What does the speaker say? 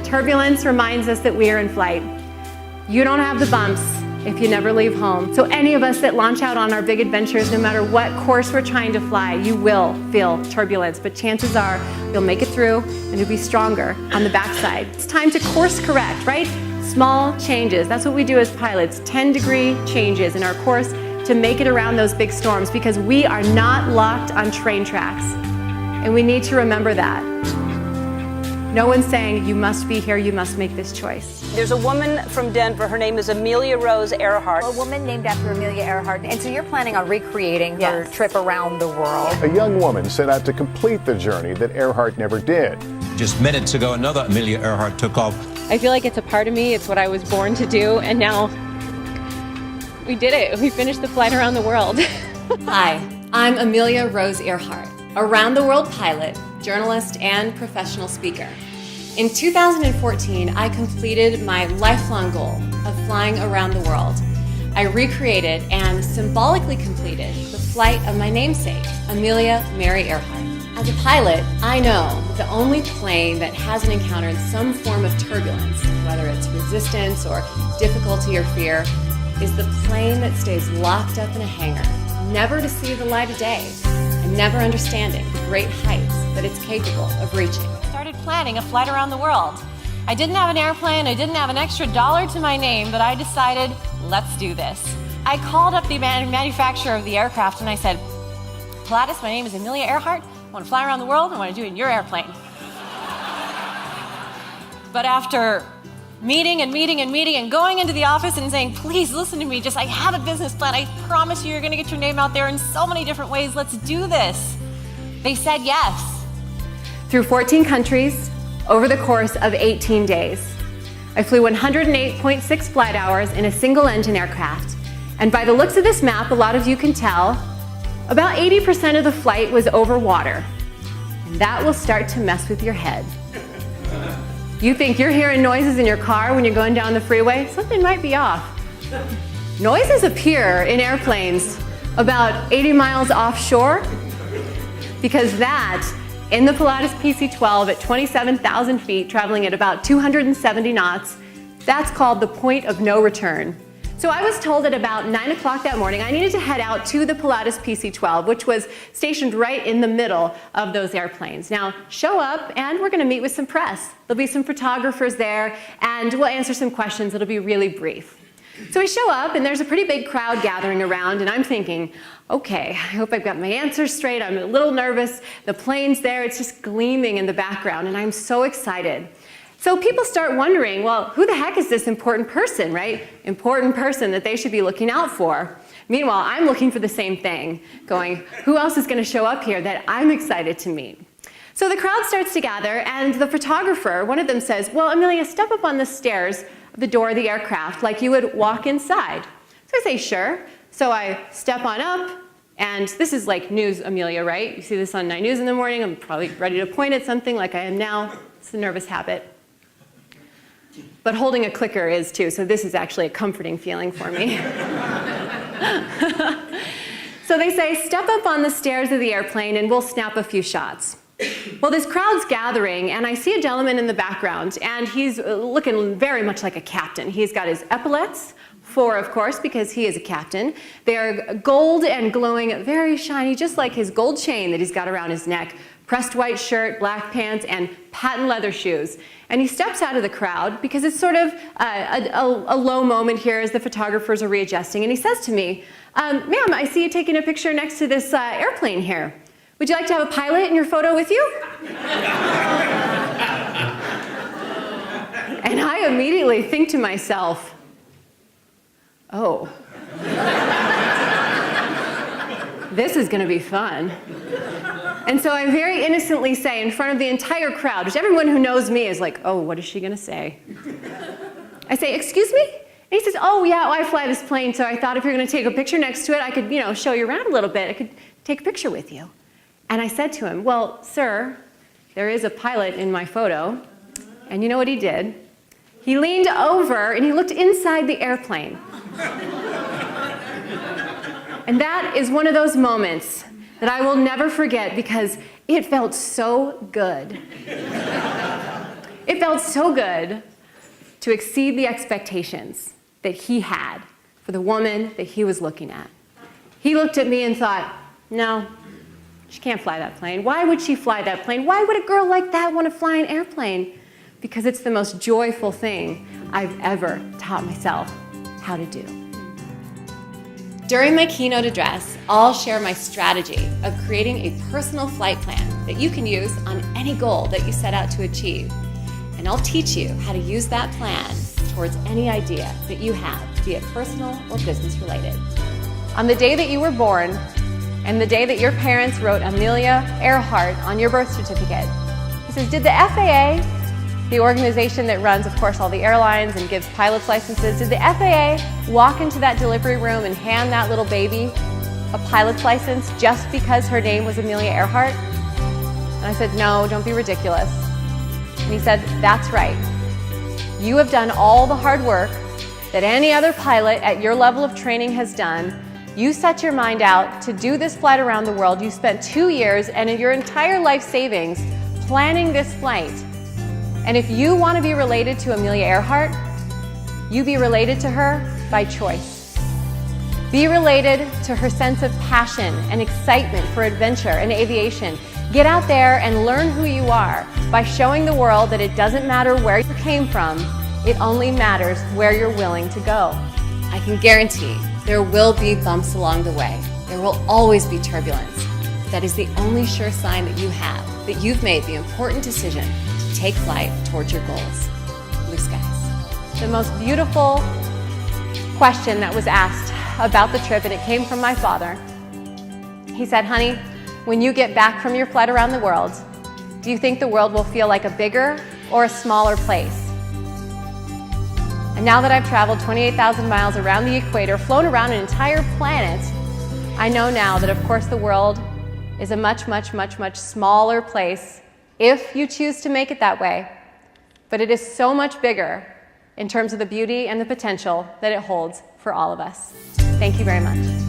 Turbulence reminds us that we are in flight. You don't have the bumps if you never leave home. So any of us that launch out on our big adventures, no matter what course we're trying to fly, you will feel turbulence, but chances are you'll make it through and you'll be stronger on the backside. It's time to course correct, right? Small changes. That's what we do as pilots, 10-degree changes in our course to make it around those big storms, because we are not locked on train tracks. And we need to remember that. No one's saying, you must be here, you must make this choice. There's a woman from Denver, her name is Amelia Rose Earhart. A woman named after Amelia Earhart. And so you're planning on recreating her trip around the world. A young woman set out to complete the journey that Earhart never did. Just minutes ago, another Amelia Earhart took off. I feel like it's a part of me, it's what I was born to do, and now we did it. We finished the flight around the world. Hi, I'm Amelia Rose Earhart, a round-the-world pilot, journalist, and professional speaker. In 2014, I completed my lifelong goal of flying around the world. I recreated and symbolically completed the flight of my namesake, Amelia Mary Earhart. As a pilot, I know the only plane that hasn't encountered some form of turbulence, whether it's resistance or difficulty or fear, is the plane that stays locked up in a hangar, never to see the light of day, and never understanding the great heights that it's capable of reaching. I started planning a flight around the world. I didn't have an airplane, I didn't have an extra dollar to my name, but I decided, let's do this. I called up the manufacturer of the aircraft and I said, Pilatus, my name is Amelia Earhart. I want to fly around the world, I want to do it in your airplane. But after meeting and going into the office and saying, please listen to me, I have a business plan, I promise you're going to get your name out there in so many different ways, let's do this. They said yes. Through 14 countries, over the course of 18 days. I flew 108.6 flight hours in a single-engine aircraft. And by the looks of this map, a lot of you can tell, about 80% of the flight was over water. And that will start to mess with your head. You think you're hearing noises in your car when you're going down the freeway? Something might be off. Noises appear in airplanes about 80 miles offshore, because that, in the Pilatus PC-12 at 27,000 feet, traveling at about 270 knots, that's called the point of no return. So I was told at about 9 o'clock that morning I needed to head out to the Pilatus PC-12, which was stationed right in the middle of those airplanes. Now, show up and we're going to meet with some press. There'll be some photographers there and we'll answer some questions. It'll be really brief. So we show up and there's a pretty big crowd gathering around and I'm thinking, okay, I hope I've got my answers straight. I'm a little nervous. The plane's there. It's just gleaming in the background and I'm so excited. So people start wondering, well, who the heck is this important person, right? Important person that they should be looking out for. Meanwhile, I'm looking for the same thing, going, who else is going to show up here that I'm excited to meet? So the crowd starts to gather, and the photographer, one of them says, well, Amelia, step up on the stairs of the door of the aircraft like you would walk inside. So I say, sure. So I step on up, and this is like news, Amelia, right? You see this on 9 News in the morning. I'm probably ready to point at something like I am now. It's a nervous habit. But holding a clicker is too, so this is actually a comforting feeling for me. So they say, step up on the stairs of the airplane and we'll snap a few shots. Well, this crowd's gathering, and I see a gentleman in the background, and he's looking very much like a captain. He's got his epaulets, 4, of course, because he is a captain. They are gold and glowing, very shiny, just like his gold chain that he's got around his neck. Pressed white shirt, black pants, and patent leather shoes. And he steps out of the crowd because it's sort of a low moment here as the photographers are readjusting. And he says to me, ma'am, I see you taking a picture next to this airplane here. Would you like to have a pilot in your photo with you? And I immediately think to myself, oh, this is going to be fun. And so I very innocently say in front of the entire crowd, which everyone who knows me is like, oh, what is she going to say? I say, excuse me? And he says, oh, yeah, I fly this plane, so I thought if you're going to take a picture next to it, I could, show you around a little bit. I could take a picture with you. And I said to him, well, sir, there is a pilot in my photo. And you know what he did? He leaned over and he looked inside the airplane. And that is one of those moments that I will never forget because it felt so good. It felt so good to exceed the expectations that he had for the woman that he was looking at. He looked at me and thought, no, she can't fly that plane. Why would she fly that plane? Why would a girl like that want to fly an airplane? Because it's the most joyful thing I've ever taught myself how to do. During my keynote address, I'll share my strategy of creating a personal flight plan that you can use on any goal that you set out to achieve. And I'll teach you how to use that plan towards any idea that you have, be it personal or business related. On the day that you were born, and the day that your parents wrote Amelia Earhart on your birth certificate, he says, did the FAA, the organization that runs, of course, all the airlines and gives pilots licenses, did the FAA walk into that delivery room and hand that little baby a pilot's license just because her name was Amelia Earhart? And I said, no, don't be ridiculous. And he said, that's right. You have done all the hard work that any other pilot at your level of training has done. You set your mind out to do this flight around the world. You spent 2 years and in your entire life savings planning this flight. And if you want to be related to Amelia Earhart, you be related to her by choice. Be related to her sense of passion and excitement for adventure and aviation. Get out there and learn who you are by showing the world that it doesn't matter where you came from, it only matters where you're willing to go. I can guarantee there will be bumps along the way. There will always be turbulence. But that is the only sure sign that you have that you've made the important decision to take flight towards your goals. Blue skies. The most beautiful question that was asked about the trip, and it came from my father. He said, honey, when you get back from your flight around the world, do you think the world will feel like a bigger or a smaller place? And now that I've traveled 28,000 miles around the equator, flown around an entire planet, I know now that, of course, the world is a much, much, much, much smaller place if you choose to make it that way. But it is so much bigger in terms of the beauty and the potential that it holds for all of us. Thank you very much.